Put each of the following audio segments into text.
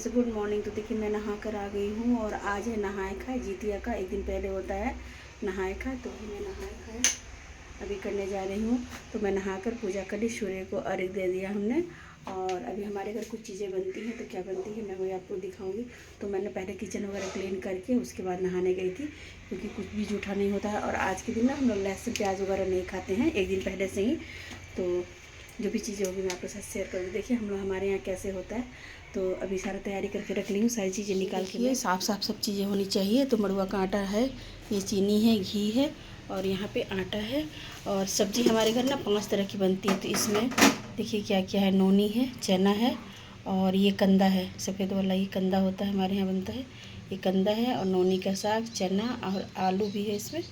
So good morning. तो देखिए मैं नहा कर आ गई हूँ और आज है नहाए खाए जितिया का। एक दिन पहले होता है नहाए खाए, तो अभी मैं नहाए खाए अभी करने जा रही हूँ। तो मैं नहाकर पूजा कर ली, सूर्य को अर्घ्य दे दिया हमने। और अभी हमारे घर कुछ चीज़ें बनती हैं, तो क्या बनती है मैं वही आपको दिखाऊंगी। तो मैंने पहले किचन वगैरह क्लीन करके उसके बाद नहाने गई थी, क्योंकि कुछ भी जूठा नहीं होता है। और आज के दिन ना हम लोग लहसुन प्याज वगैरह नहीं खाते हैं, एक दिन पहले से ही। तो जो भी चीज़ें होगी मैं आपके साथ शेयर करूँगी। देखिए हम लोग हमारे यहाँ कैसे होता है। तो अभी सारा तैयारी करके रख ली हूँ, सारी चीज़ें निकाल के। ये साफ़ सब चीज़ें होनी चाहिए। तो मड़ुआ का आटा है, ये चीनी है, घी है और यहाँ पे आटा है। और सब्ज़ी हमारे घर ना 5 तरह की बनती है। तो इसमें देखिए क्या क्या है, नोनी है, चना है और ये कंदा है, सफ़ेद वाला ये कंदा होता है, हमारे यहाँ बनता है। ये कंदा है और नोनी का साग, चना और आलू भी है इसमें।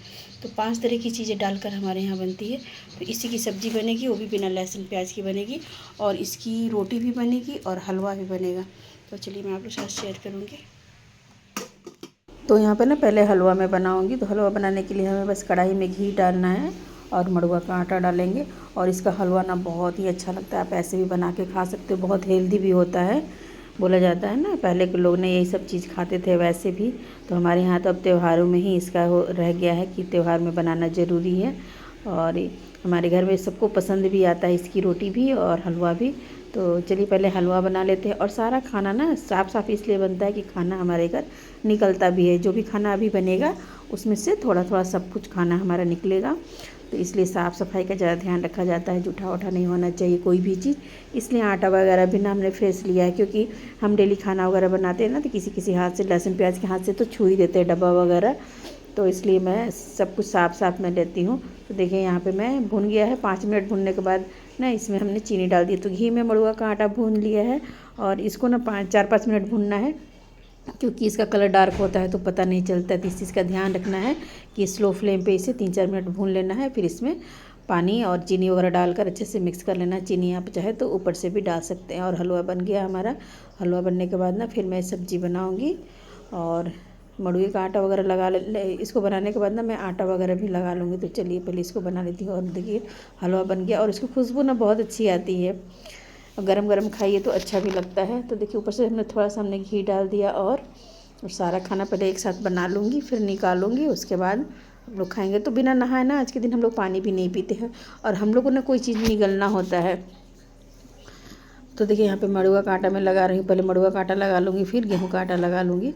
तो 5 तरह की चीज़ें डालकर हमारे यहाँ बनती है। तो इसी की सब्ज़ी बनेगी, वो भी बिना लहसुन प्याज की बनेगी। और इसकी रोटी भी बनेगी और हलवा भी बनेगा। तो चलिए मैं आप लोग साथ शेयर करूँगी। तो यहाँ पे ना पहले हलवा मैं बनाऊँगी। तो हलवा बनाने के लिए हमें बस कढ़ाई में घी डालना है और मड़ुआ का आटा डालेंगे। और इसका हलवा ना बहुत ही अच्छा लगता है, आप ऐसे भी बना के खा सकते हो, बहुत हेल्दी भी होता है। बोला जाता है ना, पहले के लोग ने यही सब चीज़ खाते थे वैसे भी। तो हमारे यहाँ तो अब त्योहारों में ही इसका हो रह गया है कि त्यौहार में बनाना ज़रूरी है। और हमारे घर में सबको पसंद भी आता है इसकी रोटी भी और हलवा भी। तो चलिए पहले हलवा बना लेते हैं। और सारा खाना ना साफ़ इसलिए बनता है कि खाना हमारे घर निकलता भी है। जो भी खाना अभी बनेगा उसमें से थोड़ा थोड़ा सब कुछ खाना हमारा निकलेगा। तो इसलिए साफ़ सफाई का ज़्यादा ध्यान रखा जाता है, जूठा वूठा नहीं होना चाहिए कोई भी चीज़। इसलिए आटा वगैरह भी ना हमने फ्रेश लिया है, क्योंकि हम डेली खाना वगैरह बनाते हैं ना, तो किसी किसी हाथ से लहसुन प्याज के हाथ से तो छू ही देते हैं डब्बा वगैरह। तो इसलिए मैं सब कुछ साफ़ में लेती हूँ। तो देखिए यहाँ पे मैं भून गया है। 5 मिनट भूनने के बाद ना इसमें हमने चीनी डाल दी। तो घी में मड़ुआ का आटा भून लिया है और इसको ना 4-5 मिनट भूनना है, क्योंकि इसका कलर डार्क होता है तो पता नहीं चलता है। तो इस चीज़ का ध्यान रखना है कि स्लो फ्लेम पे इसे 3-4 मिनट भून लेना है। फिर इसमें पानी और चीनी वगैरह डालकर अच्छे से मिक्स कर लेना है। चीनी आप चाहे तो ऊपर से भी डाल सकते हैं। और हलवा बन गया हमारा। हलवा बनने के बाद ना फिर मैं सब्ज़ी बनाऊँगी और मड़ुए का आटा वगैरह लगा ले। इसको बनाने के बाद ना मैं आटा वगैरह भी लगा लूँगी। तो चलिए पहले इसको बना लेती हूँ। और देखिए हलवा बन गया और इसकी खुशबू ना बहुत अच्छी आती है। गरम गरम खाइए तो अच्छा भी लगता है। तो देखिए ऊपर से हमने थोड़ा सा हमने घी डाल दिया। और सारा खाना पहले एक साथ बना लूँगी, फिर निकालूँगी, उसके बाद हम लोग खाएँगे। तो बिना नहाए ना आज के दिन हम लोग पानी भी नहीं पीते हैं। और हम लोग को ना कोई चीज़ निगलना होता है। तो देखिए यहाँ पे मड़ुआ का आटा मैं लगा रही हूँ। पहले मड़ुआ का आटा लगा लूँगी, फिर गेहूँ का आटा लगा लूँगी।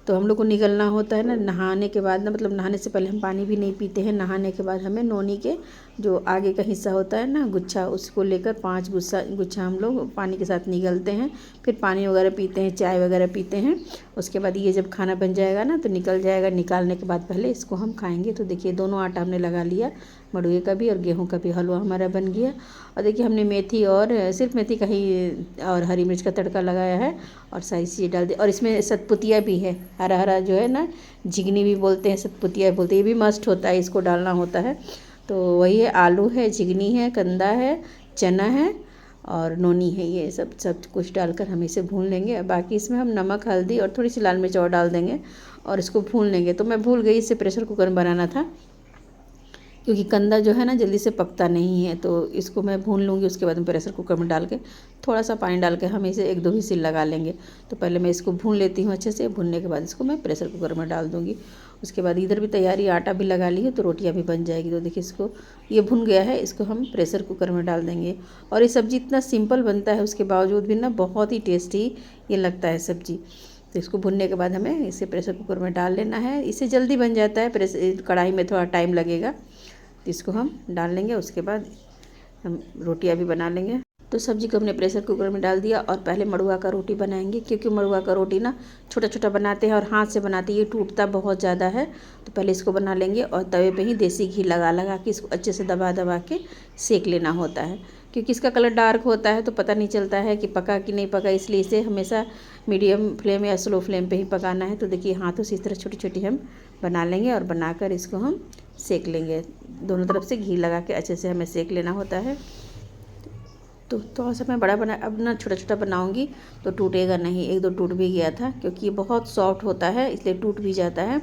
तो हम लोग को निगलना होता है ना नहाने के बाद ना, मतलब नहाने से पहले हम पानी भी नहीं पीते हैं। नहाने के बाद हमें नोनी के जो आगे का हिस्सा होता है ना, गुच्छा, उसको लेकर 5 गुच्छा हम लोग पानी के साथ निगलते हैं। फिर पानी वगैरह पीते हैं, चाय वगैरह पीते हैं। उसके बाद ये जब खाना बन जाएगा ना तो निकल जाएगा। निकालने के बाद पहले इसको हम खाएँगे। तो देखिए दोनों आटा हमने लगा लिया, मड़ुए का भी और गेहूँ का भी हलवा हमारा बन गया। और देखिए हमने मेथी और सिर्फ मेथी का ही और हरी मिर्च का तड़का लगाया है और सारी चीज़ें डाल दी। और इसमें सतपुतिया भी है, हरा हरा जो है ना, झिगनी भी बोलते हैं, सतपुतिया बोलते हैं, ये भी मस्ट होता है, इसको डालना होता है। तो वही है, आलू है, झिगनी है, कंदा है, चना है और नोनी है। ये सब कुछ डालकर हम इसे भून लेंगे। बाकी इसमें हम नमक, हल्दी और थोड़ी सी लाल मिर्च और डाल देंगे और इसको भून लेंगे। तो मैं भूल गई, इसे प्रेशर कुकर में बनाना था, क्योंकि कंदा जो है ना जल्दी से पकता नहीं है। तो इसको मैं भून लूँगी, उसके बाद में प्रेशर कुकर में डाल के थोड़ा सा पानी डाल के हम इसे 1-2 व्हिसिल लगा लेंगे। तो पहले मैं इसको भून लेती हूँ अच्छे से। भूनने के बाद इसको मैं प्रेशर कुकर में डाल दूँगी। उसके बाद इधर भी तैयारी, आटा भी लगा ली है तो रोटियाँ भी बन जाएगी। तो देखिए इसको, ये भुन गया है, इसको हम प्रेशर कुकर में डाल देंगे। और ये सब्ज़ी इतना सिंपल बनता है, उसके बावजूद भी ना बहुत ही टेस्टी ये लगता है सब्ज़ी। तो इसको भुनने के बाद हमें इसे प्रेशर कुकर में डाल लेना है। इससे जल्दी बन जाता है, कढ़ाई में थोड़ा टाइम लगेगा। तो इसको हम डाल लेंगे, उसके बाद हम रोटियां भी बना लेंगे। तो सब्ज़ी को हमने प्रेशर कुकर में डाल दिया और पहले मड़ुआ का रोटी बनाएंगे, क्योंकि मड़ुआ का रोटी ना छोटा छोटा बनाते हैं और हाथ से बनाते हैं, ये टूटता बहुत ज़्यादा है। तो पहले इसको बना लेंगे और तवे पे ही देसी घी लगा के इसको अच्छे से दबा के सेक लेना होता है। क्योंकि इसका कलर डार्क होता है तो पता नहीं चलता है कि पका कि नहीं पका, इसलिए इसे हमेशा मीडियम फ्लेम या स्लो फ्लेम पे ही पकाना है। तो देखिए हाथों से इस तरह छोटी छोटी हम बना लेंगे और बनाकर इसको हम सेक लेंगे। दोनों तरफ से घी लगा के अच्छे से हमें सेक लेना होता है। तो थोड़ा सा मैं बड़ा बना, अब ना छोटा छोटा बनाऊंगी तो टूटेगा नहीं। 1-2 टूट भी गया था, क्योंकि ये बहुत सॉफ्ट होता है इसलिए टूट भी जाता है।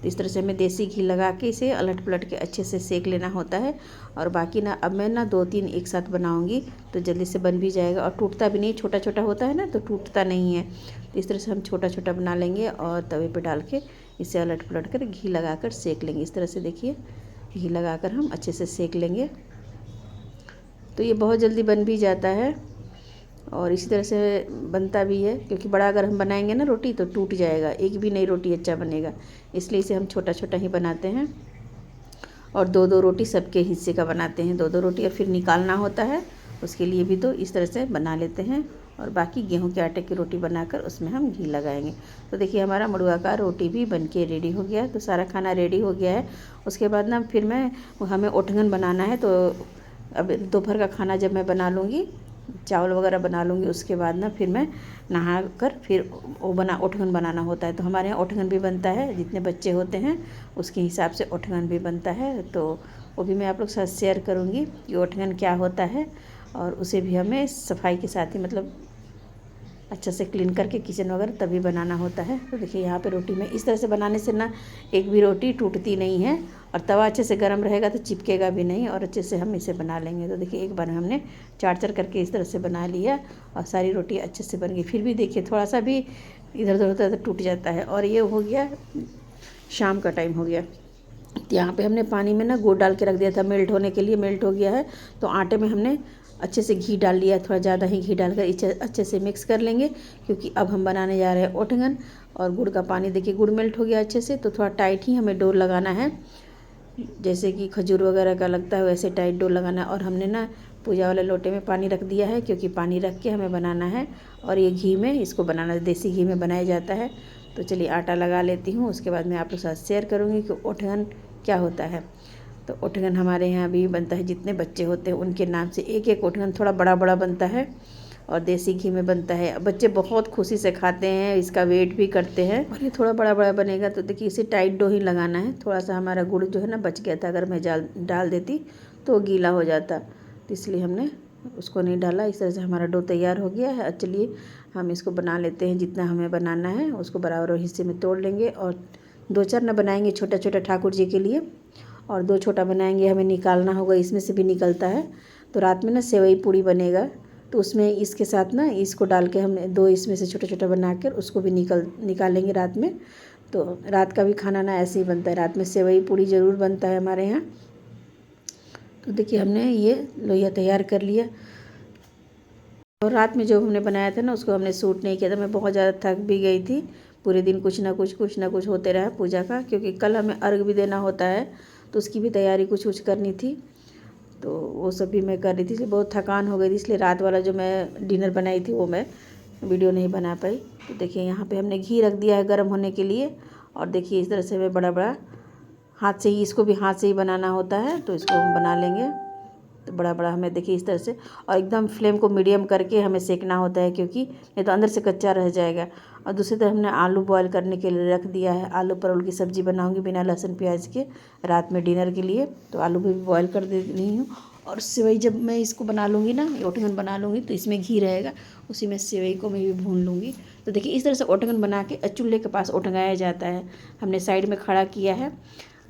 तो इस तरह से हमें देसी घी लगा के इसे अलट पलट के अच्छे से सेक लेना होता है। और बाकी ना अब मैं ना 2-3 एक साथ बनाऊंगी तो जल्दी से बन भी जाएगा और टूटता भी नहीं, छोटा छोटा होता है ना तो टूटता नहीं है। तो इस तरह से हम छोटा छोटा बना लेंगे और तवे पे डाल के इसे अलट पलट कर घी लगा कर सेक लेंगे। इस तरह से देखिए घी लगा कर हम अच्छे से सेक लेंगे तो ये बहुत जल्दी बन भी जाता है और इसी तरह से बनता भी है, क्योंकि बड़ा अगर हम बनाएंगे ना रोटी तो टूट जाएगा, एक भी नई रोटी अच्छा बनेगा। इसलिए इसे हम छोटा छोटा ही बनाते हैं और 2-2 रोटी सबके हिस्से का बनाते हैं। 2-2 रोटी और फिर निकालना होता है, उसके लिए भी तो इस तरह से बना लेते हैं। और बाकी गेहूं के आटे की रोटी बनाकर उसमें हम घी लगाएंगे। तो देखिए हमारा मड़ुआ का रोटी भी बनके रेडी हो गया है। तो सारा खाना रेडी हो गया है। उसके बाद ना फिर हमें ओठगन बनाना है। तो अब दोपहर का खाना जब मैं बना लूँगी, चावल वगैरह बना लूँगी, उसके बाद ना फिर मैं नहा कर फिर ओठगन बनाना होता है। तो हमारे यहाँ ओठगन भी बनता है, जितने बच्चे होते हैं उसके हिसाब से ओठगन भी बनता है। तो वो भी मैं आप लोग के साथ शेयर करूँगी कि ओठगन क्या होता है और उसे भी हमें सफाई के साथ ही मतलब अच्छा से क्लीन करके किचन वगैरह तभी बनाना होता है। तो देखिए यहाँ पे रोटी में इस तरह से बनाने से ना एक भी रोटी टूटती नहीं है और तवा अच्छे से गर्म रहेगा तो चिपकेगा भी नहीं और अच्छे से हम इसे बना लेंगे। तो देखिए एक बार हमने चार करके इस तरह से बना लिया और सारी रोटी अच्छे से बन गई। फिर भी देखिए थोड़ा सा भी इधर उधर होता है तो टूट जाता है। और ये हो गया शाम का टाइम हो गया। तो यहाँ पे हमने पानी में ना गुड़ डाल के रख दिया था मेल्ट होने के लिए, मेल्ट हो गया है। तो आटे में हमने अच्छे से घी डाल लिया, थोड़ा ज़्यादा ही घी डालकर इसे अच्छे से मिक्स कर लेंगे, क्योंकि अब हम बनाने जा रहे हैं ओठगन। और गुड़ का पानी देखिए गुड़ मेल्ट हो गया अच्छे से। तो थोड़ा टाइट ही हमें डो लगाना है, जैसे कि खजूर वगैरह का लगता है वैसे टाइट डो लगाना है। और हमने ना पूजा वाले लोटे में पानी रख दिया है, क्योंकि पानी रख के हमें बनाना है। और ये घी में इसको बनाना, देसी घी में बनाया जाता है। तो चलिए आटा लगा लेती हूँ, उसके बाद मैं आप लोग के साथ शेयर करूँगी कि ओठगन क्या होता है। तो ओठगन हमारे यहाँ भी बनता है, जितने बच्चे होते हैं उनके नाम से एक एक ओठगन थोड़ा बड़ा बड़ा बनता है और देसी घी में बनता है। बच्चे बहुत खुशी से खाते हैं, इसका वेट भी करते हैं। और ये थोड़ा बड़ा बड़ा बनेगा। तो देखिए इसे टाइट डो ही लगाना है। थोड़ा सा हमारा गुड़ जो है ना बच गया था, अगर मैं डाल देती तो गीला हो जाता, तो इसलिए हमने उसको नहीं डाला। इस तरह से हमारा डो तैयार हो गया है। चलिए हम इसको बना लेते हैं, जितना हमें बनाना है उसको बराबर हिस्से में तोड़ लेंगे। और 2-4 ना बनाएंगे छोटा छोटा ठाकुर जी के लिए, और 2 छोटा बनाएंगे, हमें निकालना होगा, इसमें से भी निकलता है। तो रात में ना सेवई पूड़ी बनेगा, तो उसमें इसके साथ ना इसको डाल के हम 2 इसमें से छोटा छोटा बना कर उसको भी निकालेंगे रात में। तो रात का भी खाना ना ऐसे ही बनता है, रात में सेवई पूड़ी ज़रूर बनता है हमारे यहाँ। तो देखिए हमने ये लोइया तैयार कर लिया। और रात में जो हमने बनाया था ना उसको हमने सूट नहीं किया था। मैं बहुत ज़्यादा थक भी गई थी, पूरे दिन कुछ ना कुछ होते रहा पूजा का, क्योंकि कल हमें अर्घ भी देना होता है तो उसकी भी तैयारी कुछ करनी थी। तो वो सब भी मैं कर रही थी, बहुत थकान हो गई थी, इसलिए रात वाला जो मैं डिनर बनाई थी वो मैं वीडियो नहीं बना पाई। तो देखिए यहाँ पे हमने घी रख दिया है गर्म होने के लिए। और देखिए इस तरह से हमें बड़ा बड़ा हाथ से ही, इसको भी हाथ से ही बनाना होता है, तो इसको हम बना लेंगे। तो बड़ा बड़ा हमें देखिए इस तरह से, और एकदम फ्लेम को मीडियम करके हमें सेकना होता है, क्योंकि नहीं तो अंदर से कच्चा रह जाएगा। और दूसरी तरफ हमने आलू बॉयल करने के लिए रख दिया है। आलू परवल की सब्ज़ी बनाऊंगी बिना लहसुन प्याज के रात में डिनर के लिए, तो आलू भी बॉयल कर दे रही हूँ। और सेवई जब मैं इसको बना लूँगी ना, ओठगन बना लूँगी, तो इसमें घी रहेगा, उसी में सेवई को मैं भी भून लूँगी। तो देखिए इस तरह से ओठगन बना के चूल्हे के पास ओठगाया जाता है। हमने साइड में खड़ा किया है,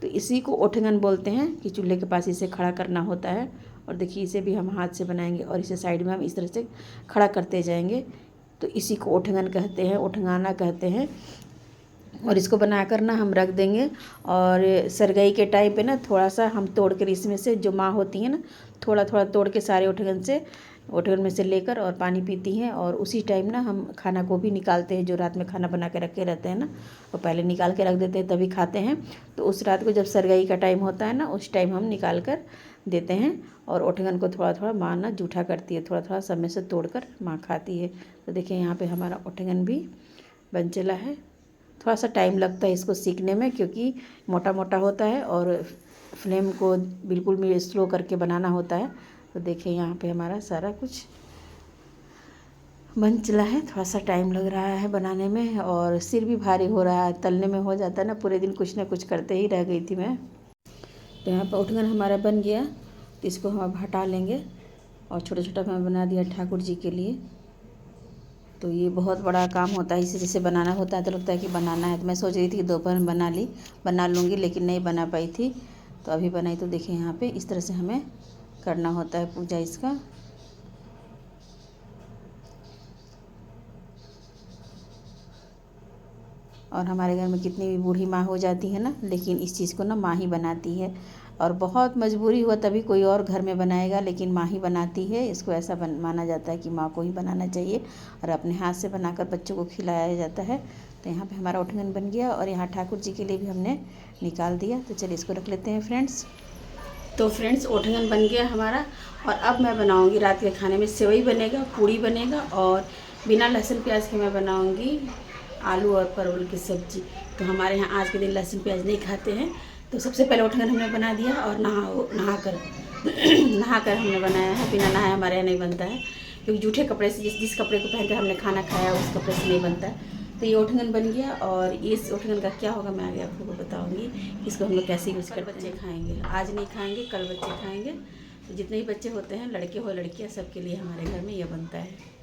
तो इसी को ओठगन बोलते हैं, कि चूल्हे के पास इसे खड़ा करना होता है। और देखिए इसे भी हम हाथ से बनाएंगे और इसे साइड में हम इस तरह से खड़ा करते जाएंगे। तो इसी को ओठगन कहते हैं, ओठगाना कहते हैं। और इसको बनाकर ना हम रख देंगे। और सरगई के टाइम पे ना थोड़ा सा हम तोड़ कर इसमें से, जो माँ होती हैं ना, थोड़ा थोड़ा तोड़ के सारे ओठगन में से लेकर और पानी पीती हैं। और उसी टाइम ना हम खाना को भी निकालते हैं, जो रात में खाना बना के रखे रहते हैं ना, वो पहले निकाल के रख देते हैं तभी खाते हैं। तो उस रात को जब सरगई का टाइम होता है ना, उस टाइम हम निकाल कर देते हैं। और ओठगन को थोड़ा थोड़ा माँ ना जूठा करती है, थोड़ा थोड़ा सब में से तोड़ कर माँ खाती है। तो देखिए यहाँ पे हमारा ओठगन भी बन चला है। थोड़ा सा टाइम लगता है इसको सीखने में, क्योंकि मोटा मोटा होता है और फ्लेम को बिल्कुल स्लो करके बनाना होता है। तो देखिए यहाँ पे हमारा सारा कुछ बन चला है। थोड़ा सा टाइम लग रहा है बनाने में, और सिर भी भारी हो रहा है, तलने में हो जाता है ना, पूरे दिन कुछ ना कुछ करते ही रह गई थी मैं। तो यहाँ पर ओठगन हमारा बन गया, तो इसको हम अब हटा लेंगे। और छोटा छोटा मैं बना दिया ठाकुर जी के लिए। तो ये बहुत बड़ा काम होता है, इसे जैसे बनाना होता है तो लगता है कि बनाना है। तो मैं सोच रही थी कि दोपहर में बना लूँगी, लेकिन नहीं बना पाई थी। तो अभी बनाई। तो देखिए यहाँ पे इस तरह से हमें करना होता है पूजा इसका। और हमारे घर में कितनी भी बूढ़ी माँ हो जाती है ना, लेकिन इस चीज़ को ना माँ ही बनाती है। और बहुत मजबूरी हुआ तभी कोई और घर में बनाएगा, लेकिन माँ ही बनाती है। इसको ऐसा माना जाता है कि माँ को ही बनाना चाहिए और अपने हाथ से बनाकर बच्चों को खिलाया जाता है। तो यहाँ पे हमारा उठगन बन गया और यहाँ ठाकुर जी के लिए भी हमने निकाल दिया। तो चलिए इसको रख लेते हैं फ्रेंड्स। तो फ्रेंड्स उठगन बन गया हमारा। और अब मैं बनाऊँगी रात के खाने में सेवई बनेगा, पूड़ी बनेगा और बिना लहसुन प्याज के मैं बनाऊँगी आलू और परवल की सब्जी। तो हमारे यहाँ आज के दिन लहसुन प्याज नहीं खाते हैं। तो सबसे पहले उठकर हमने बना दिया और नहाकर हमने बनाया है। बिना नहाए हमारे यहाँ नहीं बनता है, क्योंकि जूठे कपड़े से जिस कपड़े को पहनकर हमने खाना खाया उस कपड़े से नहीं बनता है। तो ये उठगन बन गया और इस उठगन का क्या होगा मैं आगे आपको बताऊँगी। इसको हम लोग कैसे यूज़ करते हैं। बच्चे खाएँगे, आज नहीं खाएँगे कल बच्चे खाएँगे। तो जितने ही बच्चे होते हैं, लड़के हो लड़कियाँ, सबके लिए हमारे घर में यह बनता है।